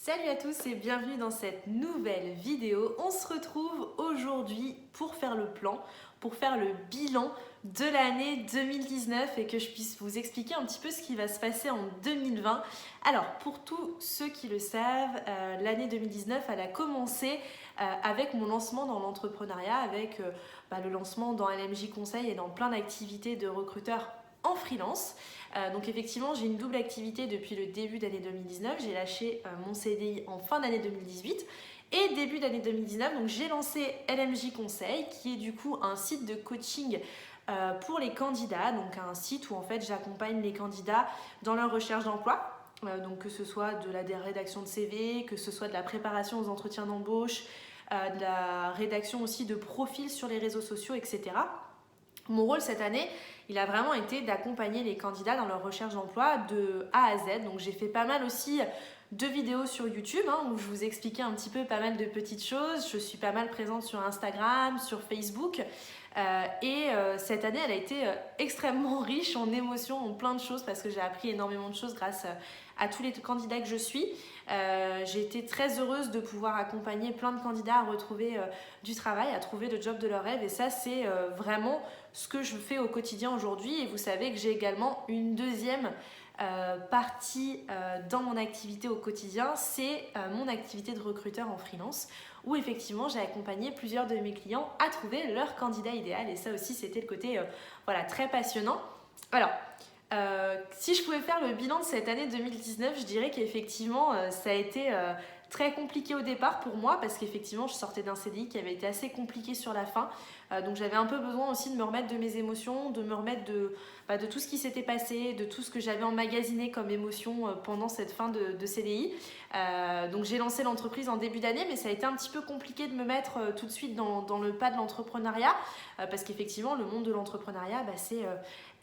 Salut à tous et bienvenue dans cette nouvelle vidéo. On se retrouve aujourd'hui pour faire le plan, pour faire le bilan de l'année 2019 et que je puisse vous expliquer un petit peu ce qui va se passer en 2020. Alors, pour tous ceux qui le savent, l'année 2019, elle a commencé avec mon lancement dans l'entrepreneuriat, avec le lancement dans LMJ Conseil et dans plein d'activités de recruteurs en freelance. Donc effectivement, j'ai une double activité depuis le début d'année 2019. J'ai lâché mon CDI en fin d'année 2018 et début d'année 2019. Donc j'ai lancé LMJ Conseil, qui est du coup un site de coaching pour les candidats. Donc un site où en fait j'accompagne les candidats dans leur recherche d'emploi. Donc que ce soit de la rédaction de CV, que ce soit de la préparation aux entretiens d'embauche, de la rédaction aussi de profils sur les réseaux sociaux, etc. Mon rôle cette année, il a vraiment été d'accompagner les candidats dans leur recherche d'emploi de A à Z. Donc j'ai fait pas mal aussi de vidéos sur YouTube où je vous expliquais un petit peu pas mal de petites choses. Je suis pas mal présente sur Instagram, sur Facebook. Cette année, elle a été extrêmement riche en émotions, en plein de choses parce que j'ai appris énormément de choses grâce à tous les candidats que je suis. J'ai été très heureuse de pouvoir accompagner plein de candidats à retrouver du travail, à trouver le job de leur rêve. Et ça, c'est vraiment ce que je fais au quotidien aujourd'hui. Et vous savez que j'ai également une deuxième partie dans mon activité au quotidien, c'est mon activité de recruteur en freelance, où effectivement j'ai accompagné plusieurs de mes clients à trouver leur candidat idéal. Et ça aussi, c'était le côté très passionnant. Alors, si je pouvais faire le bilan de cette année 2019, je dirais qu'effectivement ça a été très compliqué au départ pour moi parce qu'effectivement je sortais d'un CDI qui avait été assez compliqué sur la fin. Donc j'avais un peu besoin aussi de me remettre de mes émotions, de me remettre de tout ce qui s'était passé, de tout ce que j'avais emmagasiné comme émotion pendant cette fin de CDI. Donc j'ai lancé l'entreprise en début d'année, mais ça a été un petit peu compliqué de me mettre tout de suite dans le pas de l'entrepreneuriat parce qu'effectivement le monde de l'entrepreneuriat, c'est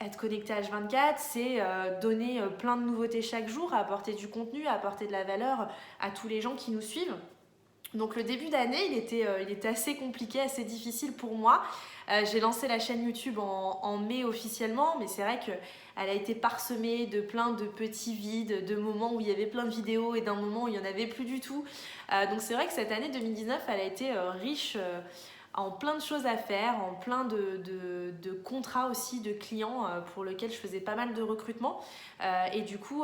être connecté H24, c'est donner plein de nouveautés chaque jour, apporter du contenu, apporter de la valeur à tous les gens qui nous suivent. Donc le début d'année, il était assez compliqué, assez difficile pour moi. J'ai lancé la chaîne YouTube en mai officiellement, mais c'est vrai qu'elle a été parsemée de plein de petits vides, de moments où il y avait plein de vidéos et d'un moment où il n'y en avait plus du tout. Donc c'est vrai que cette année 2019, elle a été riche en plein de choses à faire, en plein de contrats aussi de clients pour lesquels je faisais pas mal de recrutement. Et du coup,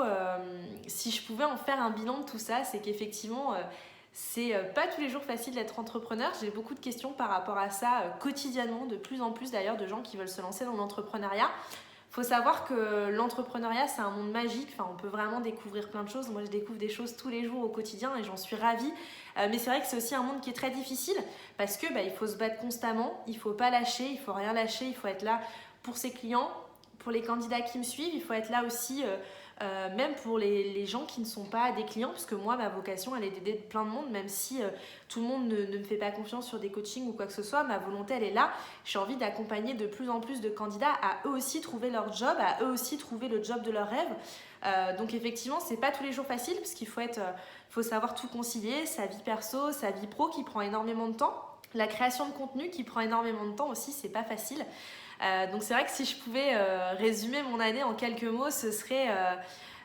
si je pouvais en faire un bilan de tout ça, c'est qu'effectivement, c'est pas tous les jours facile d'être entrepreneur. J'ai beaucoup de questions par rapport à ça quotidiennement, de plus en plus d'ailleurs de gens qui veulent se lancer dans l'entrepreneuriat. Faut savoir que l'entrepreneuriat, c'est un monde magique. Enfin, on peut vraiment découvrir plein de choses. Moi, je découvre des choses tous les jours au quotidien et j'en suis ravie. Mais c'est vrai que c'est aussi un monde qui est très difficile parce que il faut se battre constamment. Il faut pas lâcher, il faut rien lâcher. Il faut être là pour ses clients, pour les candidats qui me suivent. Il faut être là aussi même pour les gens qui ne sont pas des clients, parce que moi, ma vocation, elle est d'aider plein de monde, même si tout le monde ne me fait pas confiance sur des coachings ou quoi que ce soit. Ma volonté, elle est là. J'ai envie d'accompagner de plus en plus de candidats à eux aussi trouver leur job, à eux aussi trouver le job de leur rêve. Donc effectivement, c'est pas tous les jours facile, parce qu'il faut savoir tout concilier, sa vie perso, sa vie pro qui prend énormément de temps. La création de contenu qui prend énormément de temps aussi, c'est pas facile. Donc c'est vrai que si je pouvais résumer mon année en quelques mots, ce serait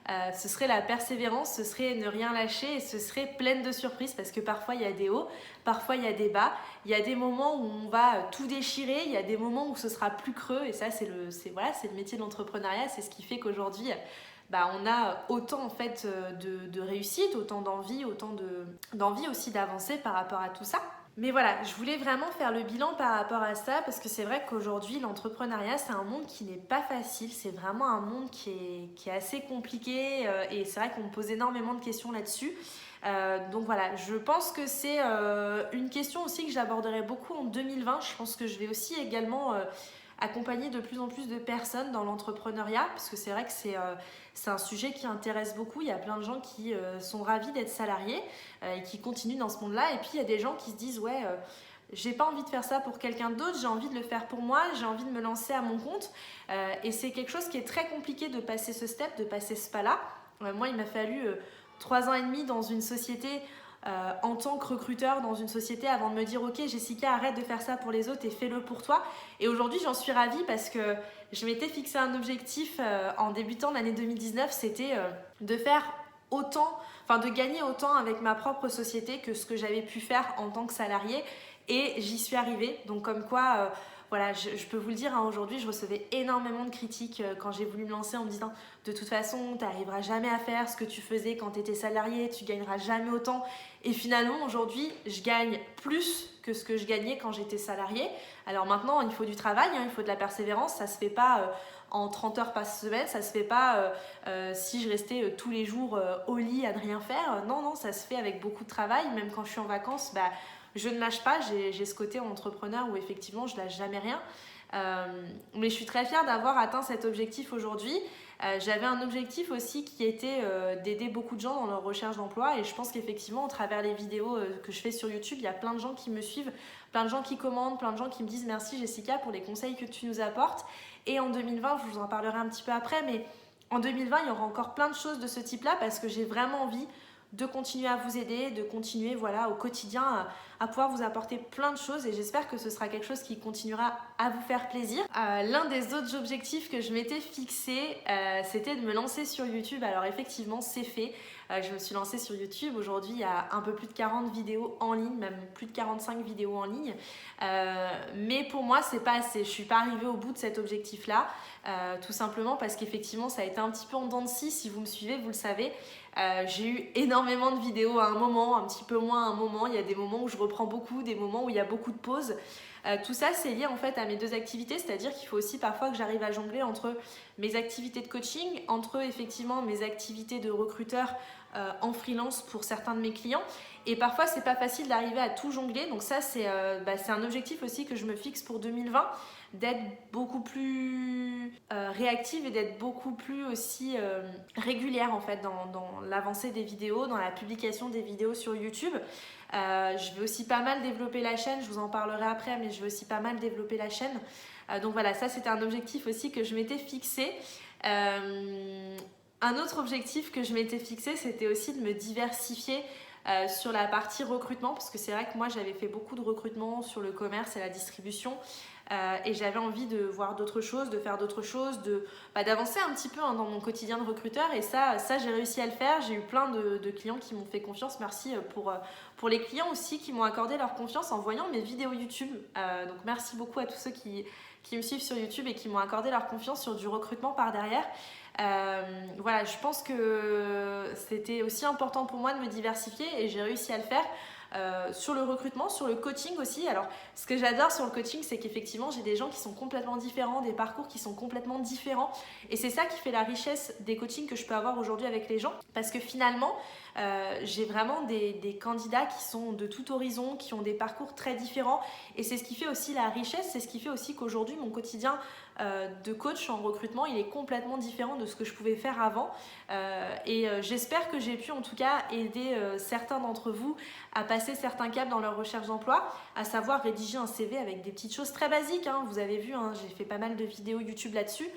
la persévérance, ce serait ne rien lâcher et ce serait pleine de surprises parce que parfois il y a des hauts, parfois il y a des bas, il y a des moments où on va tout déchirer, il y a des moments où ce sera plus creux et ça c'est le métier de l'entrepreneuriat, c'est ce qui fait qu'aujourd'hui on a autant en fait de réussite, autant d'envie aussi d'avancer par rapport à tout ça. Mais voilà, je voulais vraiment faire le bilan par rapport à ça parce que c'est vrai qu'aujourd'hui, l'entrepreneuriat, c'est un monde qui n'est pas facile. C'est vraiment un monde qui est assez compliqué et c'est vrai qu'on me pose énormément de questions là-dessus. Donc voilà, je pense que c'est une question aussi que j'aborderai beaucoup en 2020. Je pense que je vais aussi également accompagner de plus en plus de personnes dans l'entrepreneuriat parce que c'est vrai que c'est un sujet qui intéresse beaucoup. Il y a plein de gens qui sont ravis d'être salariés et qui continuent dans ce monde-là. Et puis il y a des gens qui se disent j'ai pas envie de faire ça pour quelqu'un d'autre, j'ai envie de le faire pour moi, j'ai envie de me lancer à mon compte. Et c'est quelque chose qui est très compliqué de passer ce step, de passer ce pas-là. Moi, il m'a fallu 3 ans et demi dans une société en tant que recruteur dans une société avant de me dire ok Jessica, arrête de faire ça pour les autres et fais-le pour toi. Et aujourd'hui j'en suis ravie parce que je m'étais fixé un objectif en débutant l'année 2019, c'était de faire autant, enfin de gagner autant avec ma propre société que ce que j'avais pu faire en tant que salariée, et j'y suis arrivée. Donc comme quoi, voilà, je peux vous le dire, hein, aujourd'hui je recevais énormément de critiques quand j'ai voulu me lancer en me disant de toute façon tu n'arriveras jamais à faire ce que tu faisais quand tu étais salariée, tu gagneras jamais autant. Et finalement aujourd'hui je gagne plus que ce que je gagnais quand j'étais salariée. Alors maintenant il faut du travail, hein, il faut de la persévérance, ça se fait pas en 30 heures par semaine, ça se fait pas si je restais tous les jours au lit à ne rien faire. Non, ça se fait avec beaucoup de travail. Même quand je suis en vacances, je ne lâche pas, j'ai ce côté entrepreneur où effectivement je lâche jamais rien. Mais je suis très fière d'avoir atteint cet objectif aujourd'hui. J'avais un objectif aussi qui était d'aider beaucoup de gens dans leur recherche d'emploi, et je pense qu'effectivement au travers les vidéos que je fais sur YouTube, il y a plein de gens qui me suivent, plein de gens qui commandent, plein de gens qui me disent merci Jessica pour les conseils que tu nous apportes. Et en 2020, je vous en parlerai un petit peu après, mais en 2020 il y aura encore plein de choses de ce type là, parce que j'ai vraiment envie de continuer à vous aider, de continuer voilà, au quotidien à pouvoir vous apporter plein de choses, et j'espère que ce sera quelque chose qui continuera à vous faire plaisir. L'un des autres objectifs que je m'étais fixé, c'était de me lancer sur YouTube. Alors effectivement c'est fait, je me suis lancée sur YouTube. Aujourd'hui il y a un peu plus de 40 vidéos en ligne, même plus de 45 vidéos en ligne, mais pour moi c'est pas assez, je suis pas arrivée au bout de cet objectif là, tout simplement parce qu'effectivement ça a été un petit peu en dents de scie. Si vous me suivez vous le savez, j'ai eu énormément de vidéos à un moment, un petit peu moins à un moment. Il y a des moments où je reprends beaucoup, des moments où il y a beaucoup de pauses. Tout ça c'est lié en fait à mes deux activités, c'est-à-dire qu'il faut aussi parfois que j'arrive à jongler entre mes activités de coaching, entre effectivement mes activités de recruteur en freelance pour certains de mes clients, et parfois c'est pas facile d'arriver à tout jongler. Donc ça c'est un objectif aussi que je me fixe pour 2020, d'être beaucoup plus réactive et d'être beaucoup plus aussi régulière en fait dans l'avancée des vidéos, dans la publication des vidéos sur YouTube. Je vais aussi pas mal développer la chaîne, je vous en parlerai après, mais je vais aussi pas mal développer la chaîne. Donc voilà, ça c'était un objectif aussi que je m'étais fixé. Un autre objectif que je m'étais fixé, c'était aussi de me diversifier sur la partie recrutement, parce que c'est vrai que moi j'avais fait beaucoup de recrutement sur le commerce et la distribution, et j'avais envie de voir d'autres choses, de faire d'autres choses, d'avancer un petit peu dans mon quotidien de recruteur, et ça j'ai réussi à le faire. J'ai eu plein de clients qui m'ont fait confiance. Merci pour les clients aussi qui m'ont accordé leur confiance en voyant mes vidéos YouTube. Donc merci beaucoup à tous ceux qui me suivent sur YouTube et qui m'ont accordé leur confiance sur du recrutement par derrière. Voilà, je pense que c'était aussi important pour moi de me diversifier, et j'ai réussi à le faire. Sur le recrutement, sur le coaching aussi. Alors ce que j'adore sur le coaching, c'est qu'effectivement j'ai des gens qui sont complètement différents, des parcours qui sont complètement différents, et c'est ça qui fait la richesse des coachings que je peux avoir aujourd'hui avec les gens, parce que finalement j'ai vraiment des candidats qui sont de tout horizon, qui ont des parcours très différents, et c'est ce qui fait aussi la richesse, c'est ce qui fait aussi qu'aujourd'hui mon quotidien de coach en recrutement il est complètement différent de ce que je pouvais faire avant, et j'espère que j'ai pu en tout cas aider certains d'entre vous à passer certains caps dans leur recherche d'emploi, à savoir rédiger un CV avec des petites choses très basiques, hein. Vous avez vu, hein, j'ai fait pas mal de vidéos YouTube là-dessus.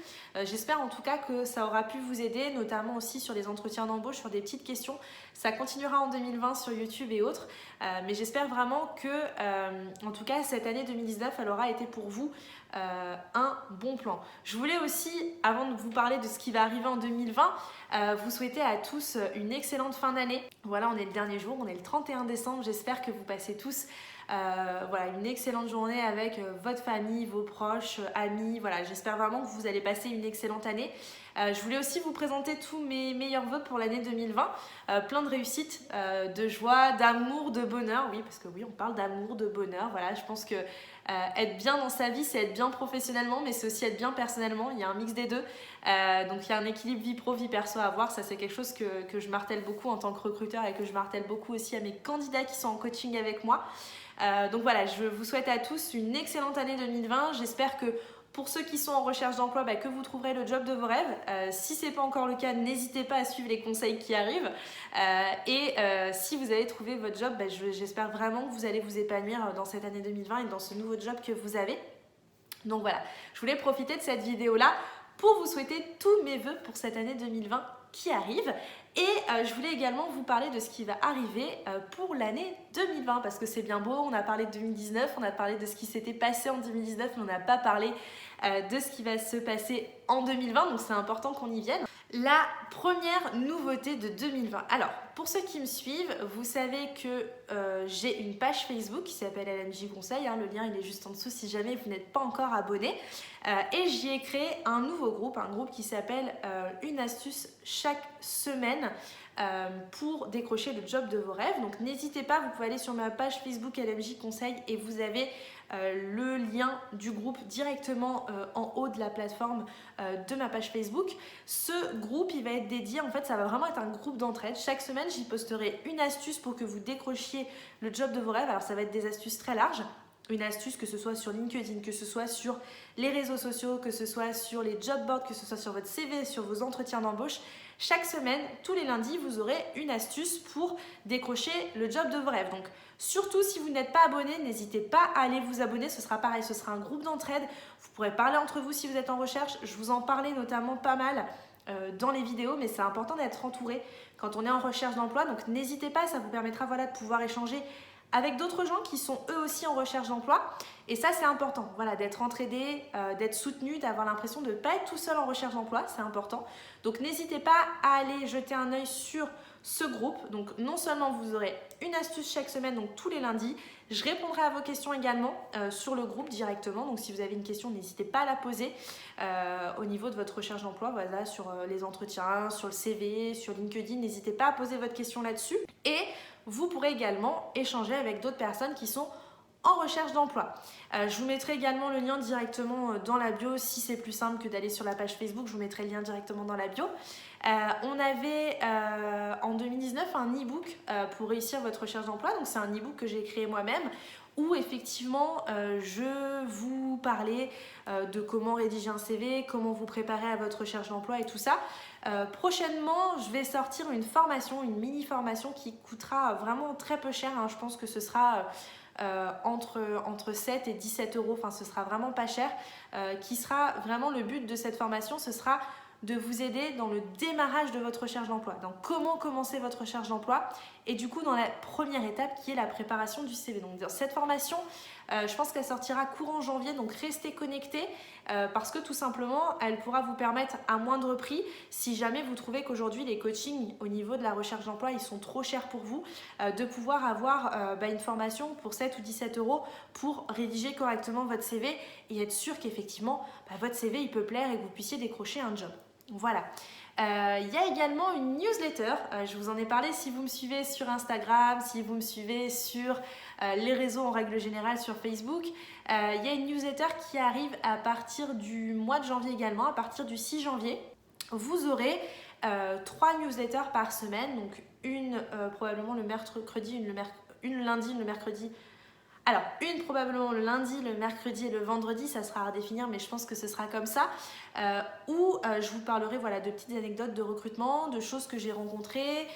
J'espère en tout cas que ça aura pu vous aider, notamment aussi sur les entretiens d'embauche, sur des petites questions. Ça continuera en 2020 sur YouTube et autres, mais j'espère vraiment que en tout cas cette année 2019 elle aura été pour vous un bon plan. Je voulais aussi, avant de vous parler de ce qui va arriver en 2020, vous souhaiter à tous une excellente fin d'année. Voilà, on est le dernier jour, on est le 31 décembre. J'espère que vous passez tous voilà, une excellente journée avec votre famille, vos proches, amis. Voilà, j'espère vraiment que vous allez passer une excellente année. Je voulais aussi vous présenter tous mes meilleurs vœux pour l'année 2020. Plein de réussite, de joie, d'amour, de bonheur. Oui, parce que oui, on parle d'amour, de bonheur. Voilà, je pense que être bien dans sa vie, c'est être bien professionnellement, mais c'est aussi être bien personnellement. Il y a un mix des deux. Donc il y a un équilibre vie pro, vie perso à avoir. Ça, c'est quelque chose que je martèle beaucoup en tant que recruteur, et que je martèle beaucoup aussi à mes candidats qui sont en coaching avec moi. Donc voilà, je vous souhaite à tous une excellente année 2020. J'espère que pour ceux qui sont en recherche d'emploi, que vous trouverez le job de vos rêves. Si ce n'est pas encore le cas, n'hésitez pas à suivre les conseils qui arrivent. Si vous avez trouvé votre job, j'espère vraiment que vous allez vous épanouir dans cette année 2020 et dans ce nouveau job que vous avez. Donc voilà, je voulais profiter de cette vidéo-là pour vous souhaiter tous mes vœux pour cette année 2020 qui arrive. Et je voulais également vous parler de ce qui va arriver pour l'année 2020, parce que c'est bien beau, on a parlé de 2019, on a parlé de ce qui s'était passé en 2019, mais on n'a pas parlé de ce qui va se passer en 2020, donc c'est important qu'on y vienne. La première nouveauté de 2020. Alors, pour ceux qui me suivent, vous savez que j'ai une page Facebook qui s'appelle LMJ Conseil. Hein, le lien il est juste en dessous si jamais vous n'êtes pas encore abonné. Et j'y ai créé un nouveau groupe, un groupe qui s'appelle Une astuce chaque semaine pour décrocher le job de vos rêves. Donc n'hésitez pas, vous pouvez aller sur ma page Facebook LMJ Conseil et vous avez le lien du groupe directement en haut de la plateforme de ma page Facebook. Ce groupe, il va être dédié, en fait, ça va vraiment être un groupe d'entraide. Chaque semaine, j'y posterai une astuce pour que vous décrochiez le job de vos rêves. Alors, ça va être des astuces très larges. Une astuce, que ce soit sur LinkedIn, que ce soit sur les réseaux sociaux, que ce soit sur les job boards, que ce soit sur votre CV, sur vos entretiens d'embauche. Chaque semaine, tous les lundis, vous aurez une astuce pour décrocher le job de vos rêves. Donc, surtout si vous n'êtes pas abonné, n'hésitez pas à aller vous abonner. Ce sera pareil, ce sera un groupe d'entraide. Vous pourrez parler entre vous si vous êtes en recherche. Je vous en parlais notamment pas mal dans les vidéos, mais c'est important d'être entouré quand on est en recherche d'emploi. Donc, n'hésitez pas, ça vous permettra de pouvoir échanger avec d'autres gens qui sont eux aussi en recherche d'emploi. Et ça, c'est important, d'être entraidé, d'être soutenu, d'avoir l'impression de ne pas être tout seul en recherche d'emploi, c'est important. Donc n'hésitez pas à aller jeter un œil sur ce groupe. Donc non seulement vous aurez une astuce chaque semaine, donc tous les lundis, je répondrai à vos questions également sur le groupe directement. Donc si vous avez une question, n'hésitez pas à la poser au niveau de votre recherche d'emploi, sur les entretiens, sur le CV, sur LinkedIn, n'hésitez pas à poser votre question là-dessus. Et vous pourrez également échanger avec d'autres personnes qui sont en recherche d'emploi. Je vous mettrai également le lien directement dans la bio si c'est plus simple que d'aller sur la page Facebook. Je vous mettrai le lien directement dans la bio. On avait en 2019 un e-book pour réussir votre recherche d'emploi. Donc c'est un e-book que j'ai créé moi-même où effectivement je vous parlais de comment rédiger un CV, comment vous préparer à votre recherche d'emploi et tout ça. Prochainement, je vais sortir une formation, une mini-formation qui coûtera vraiment très peu cher. Hein. Je pense que ce sera entre 7 et 17 euros, enfin ce sera vraiment pas cher. Qui sera vraiment le but de cette formation, ce sera de vous aider dans le démarrage de votre recherche d'emploi, dans comment commencer votre recherche d'emploi et du coup dans la première étape qui est la préparation du CV. Donc dans cette formation, je pense qu'elle sortira courant janvier, donc restez connectés parce que tout simplement, elle pourra vous permettre à moindre prix, si jamais vous trouvez qu'aujourd'hui les coachings au niveau de la recherche d'emploi, ils sont trop chers pour vous, de pouvoir avoir une formation pour 7 ou 17 euros pour rédiger correctement votre CV et être sûr qu'effectivement, votre CV il peut plaire et que vous puissiez décrocher un job. Voilà. Il y a également une newsletter, je vous en ai parlé si vous me suivez sur Instagram, si vous me suivez sur les réseaux en règle générale sur Facebook. Il y a une newsletter qui arrive à partir du mois de janvier également, à partir du 6 janvier. Vous aurez 3 newsletters par semaine, donc une probablement le mercredi, une lundi, le mercredi. Alors, une probablement le lundi, le mercredi et le vendredi, ça sera à redéfinir, mais je pense que ce sera comme ça, où je vous parlerai de petites anecdotes de recrutement, de choses que j'ai rencontrées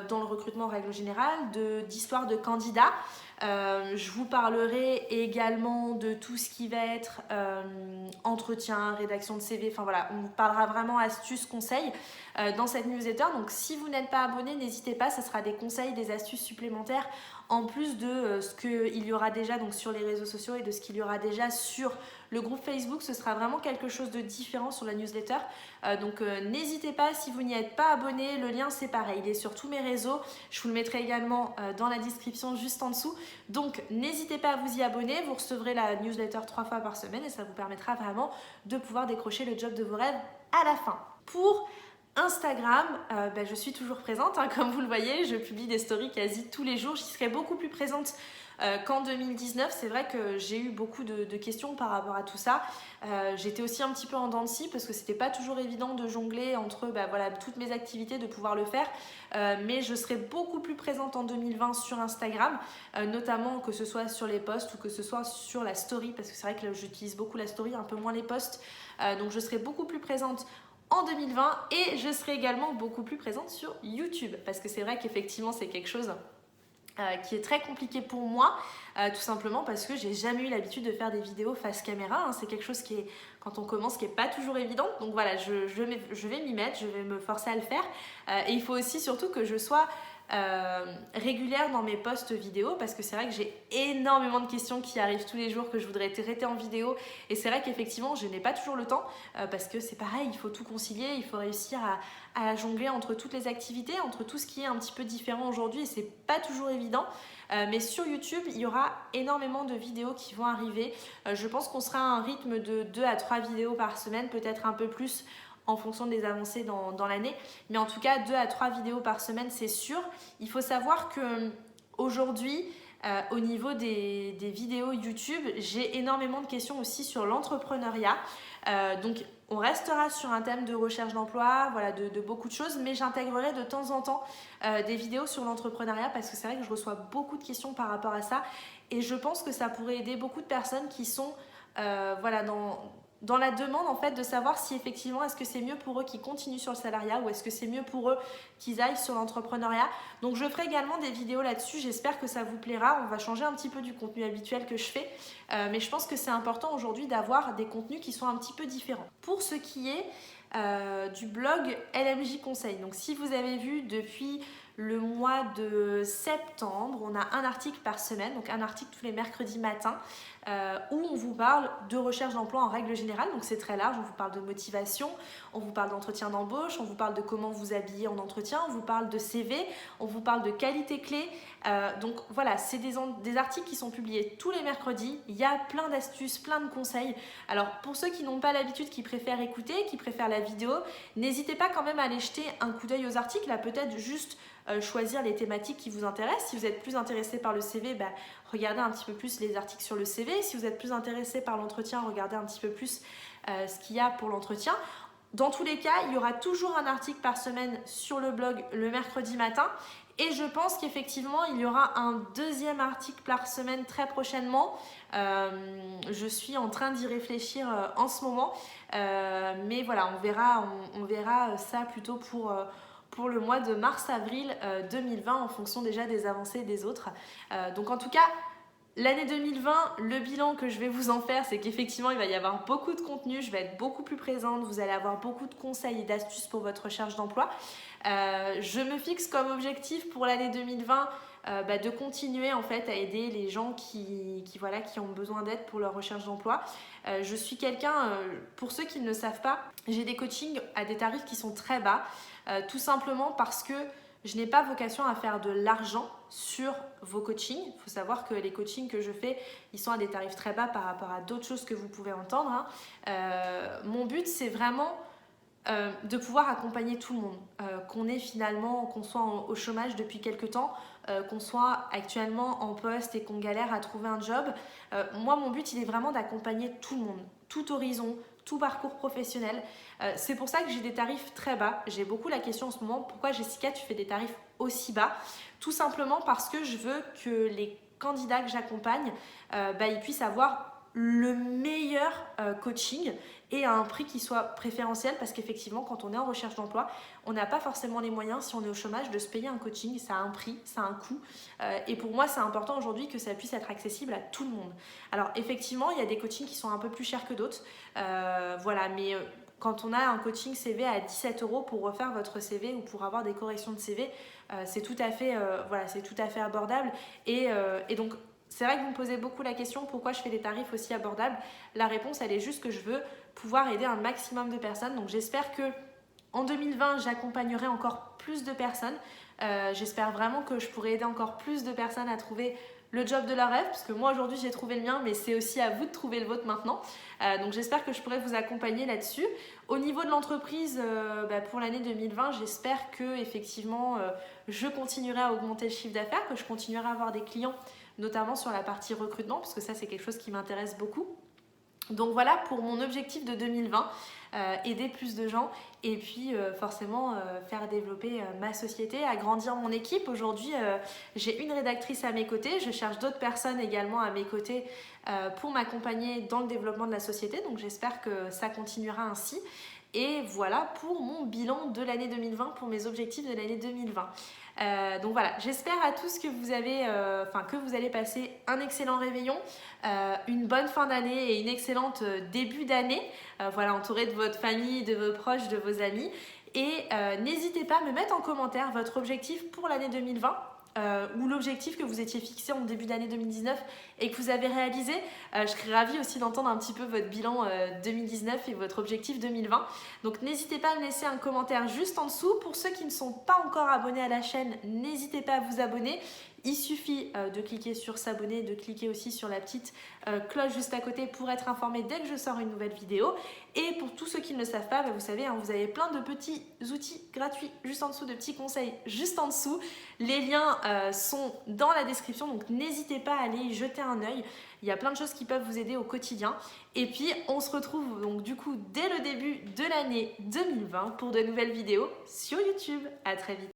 dans le recrutement en règle générale, d'histoires de candidats. Je vous parlerai également de tout ce qui va être entretien, rédaction de CV, enfin voilà, on vous parlera vraiment astuces, conseils dans cette newsletter. Donc si vous n'êtes pas abonné, n'hésitez pas, ça sera des conseils, des astuces supplémentaires en plus de ce qu'il y aura déjà donc, sur les réseaux sociaux et de ce qu'il y aura déjà sur le groupe Facebook. Ce sera vraiment quelque chose de différent sur la newsletter. Donc n'hésitez pas, si vous n'y êtes pas abonné, le lien c'est pareil, il est sur tous mes réseaux. Je vous le mettrai également dans la description juste en dessous. Donc n'hésitez pas à vous y abonner, vous recevrez la newsletter 3 fois par semaine et ça vous permettra vraiment de pouvoir décrocher le job de vos rêves à la fin. Pour Instagram, je suis toujours présente, hein, comme vous le voyez, je publie des stories quasi tous les jours, j'y serai beaucoup plus présente qu'en 2019. C'est vrai que j'ai eu beaucoup de questions par rapport à tout ça. J'étais aussi un petit peu en dents de scie parce que c'était pas toujours évident de jongler entre toutes mes activités, de pouvoir le faire. Mais je serai beaucoup plus présente en 2020 sur Instagram, notamment que ce soit sur les posts ou que ce soit sur la story, parce que c'est vrai que j'utilise beaucoup la story, un peu moins les posts. Donc je serai beaucoup plus présente en 2020 et je serai également beaucoup plus présente sur YouTube parce que c'est vrai qu'effectivement c'est quelque chose qui est très compliqué pour moi, tout simplement parce que j'ai jamais eu l'habitude de faire des vidéos face caméra, hein. C'est quelque chose qui est, quand on commence, qui est pas toujours évident, donc voilà, je vais m'y mettre, je vais me forcer à le faire et il faut aussi surtout que je sois régulière dans mes posts vidéo parce que c'est vrai que j'ai énormément de questions qui arrivent tous les jours que je voudrais traiter en vidéo et c'est vrai qu'effectivement je n'ai pas toujours le temps parce que c'est pareil, il faut tout concilier, il faut réussir à jongler entre toutes les activités, entre tout ce qui est un petit peu différent aujourd'hui et c'est pas toujours évident. Mais sur YouTube, il y aura énormément de vidéos qui vont arriver. Je pense qu'on sera à un rythme de 2 à 3 vidéos par semaine, peut-être un peu plus en fonction des avancées dans l'année. Mais en tout cas, 2 à 3 vidéos par semaine, c'est sûr. Il faut savoir que aujourd'hui, au niveau des vidéos YouTube, j'ai énormément de questions aussi sur l'entrepreneuriat. Donc, on restera sur un thème de recherche d'emploi, voilà, de beaucoup de choses, mais j'intégrerai de temps en temps des vidéos sur l'entrepreneuriat parce que c'est vrai que je reçois beaucoup de questions par rapport à ça et je pense que ça pourrait aider beaucoup de personnes qui sont voilà, dans la demande en fait de savoir si effectivement est-ce que c'est mieux pour eux qu'ils continuent sur le salariat ou est-ce que c'est mieux pour eux qu'ils aillent sur l'entrepreneuriat. Donc je ferai également des vidéos là-dessus, j'espère que ça vous plaira. On va changer un petit peu du contenu habituel que je fais, mais je pense que c'est important aujourd'hui d'avoir des contenus qui sont un petit peu différents. Pour ce qui est du blog LMJ Conseil, donc si vous avez vu depuis le mois de septembre, on a un article par semaine, donc un article tous les mercredis matins où on vous parle de recherche d'emploi en règle générale, donc c'est très large, on vous parle de motivation, on vous parle d'entretien d'embauche, on vous parle de comment vous habiller en entretien, on vous parle de CV, on vous parle de qualité clé, donc voilà, c'est des articles qui sont publiés tous les mercredis, il y a plein d'astuces, plein de conseils. Alors pour ceux qui n'ont pas l'habitude, qui préfèrent écouter, qui préfèrent la vidéo, n'hésitez pas quand même à aller jeter un coup d'œil aux articles, à peut-être juste choisir les thématiques qui vous intéressent. Si vous êtes plus intéressé par le CV, regardez un petit peu plus les articles sur le CV. Si vous êtes plus intéressé par l'entretien, regardez un petit peu plus ce qu'il y a pour l'entretien. Dans tous les cas, il y aura toujours un article par semaine sur le blog le mercredi matin. Et je pense qu'effectivement, il y aura un deuxième article par semaine très prochainement. Je suis en train d'y réfléchir en ce moment. Mais voilà, on verra ça plutôt pour le mois de mars-avril 2020 en fonction déjà des avancées des autres. Donc en tout cas, l'année 2020, le bilan que je vais vous en faire, c'est qu'effectivement, il va y avoir beaucoup de contenu, je vais être beaucoup plus présente, vous allez avoir beaucoup de conseils et d'astuces pour votre recherche d'emploi. Je me fixe comme objectif pour l'année 2020 de continuer en fait à aider les gens qui ont besoin d'aide pour leur recherche d'emploi. Je suis quelqu'un, pour ceux qui ne le savent pas, j'ai des coachings à des tarifs qui sont très bas, tout simplement parce que je n'ai pas vocation à faire de l'argent sur vos coachings. Il faut savoir que les coachings que je fais, ils sont à des tarifs très bas par rapport à d'autres choses que vous pouvez entendre. Mon but, c'est vraiment de pouvoir accompagner tout le monde, qu'on soit au chômage depuis quelques temps, qu'on soit actuellement en poste et qu'on galère à trouver un job. Moi, mon but, il est vraiment d'accompagner tout le monde, tout horizon, tout parcours professionnel. C'est pour ça que j'ai des tarifs très bas. J'ai beaucoup la question en ce moment, pourquoi Jessica, tu fais des tarifs aussi bas? Tout simplement parce que je veux que les candidats que j'accompagne, ils puissent avoir le meilleur coaching et à un prix qui soit préférentiel parce qu'effectivement quand on est en recherche d'emploi on n'a pas forcément les moyens si on est au chômage de se payer un coaching, ça a un prix, ça a un coût et pour moi c'est important aujourd'hui que ça puisse être accessible à tout le monde. Alors effectivement il y a des coachings qui sont un peu plus chers que d'autres, mais quand on a un coaching CV à 17 € pour refaire votre CV ou pour avoir des corrections de CV, c'est tout à fait abordable et donc c'est vrai que vous me posez beaucoup la question pourquoi je fais des tarifs aussi abordables. La réponse, elle est juste que je veux pouvoir aider un maximum de personnes. Donc j'espère que en 2020, j'accompagnerai encore plus de personnes. J'espère vraiment que je pourrai aider encore plus de personnes à trouver le job de leur rêve, parce que moi aujourd'hui j'ai trouvé le mien, mais c'est aussi à vous de trouver le vôtre maintenant. Donc j'espère que je pourrai vous accompagner là-dessus. Au niveau de l'entreprise, pour l'année 2020, j'espère que effectivement je continuerai à augmenter le chiffre d'affaires, que je continuerai à avoir des clients, notamment sur la partie recrutement, parce que ça c'est quelque chose qui m'intéresse beaucoup. Donc voilà pour mon objectif de 2020, aider plus de gens et puis forcément faire développer ma société, agrandir mon équipe. Aujourd'hui j'ai une rédactrice à mes côtés, je cherche d'autres personnes également à mes côtés pour m'accompagner dans le développement de la société, donc j'espère que ça continuera ainsi. Et voilà pour mon bilan de l'année 2020, pour mes objectifs de l'année 2020. Donc voilà, j'espère à tous que vous allez passer un excellent réveillon, une bonne fin d'année et une excellente début d'année, entouré de votre famille, de vos proches, de vos amis. Et n'hésitez pas à me mettre en commentaire votre objectif pour l'année 2020. Ou l'objectif que vous étiez fixé en début d'année 2019 et que vous avez réalisé. Je serais ravie aussi d'entendre un petit peu votre bilan 2019 et votre objectif 2020. Donc n'hésitez pas à me laisser un commentaire juste en dessous. Pour ceux qui ne sont pas encore abonnés à la chaîne, n'hésitez pas à vous abonner. Il suffit de cliquer sur s'abonner, de cliquer aussi sur la petite cloche juste à côté pour être informé dès que je sors une nouvelle vidéo. Et pour tous ceux qui ne le savent pas, vous savez, hein, vous avez plein de petits outils gratuits juste en dessous, de petits conseils juste en dessous. Les liens sont dans la description, donc n'hésitez pas à aller y jeter un œil. Il y a plein de choses qui peuvent vous aider au quotidien. Et puis, on se retrouve donc du coup dès le début de l'année 2020 pour de nouvelles vidéos sur YouTube. À très vite.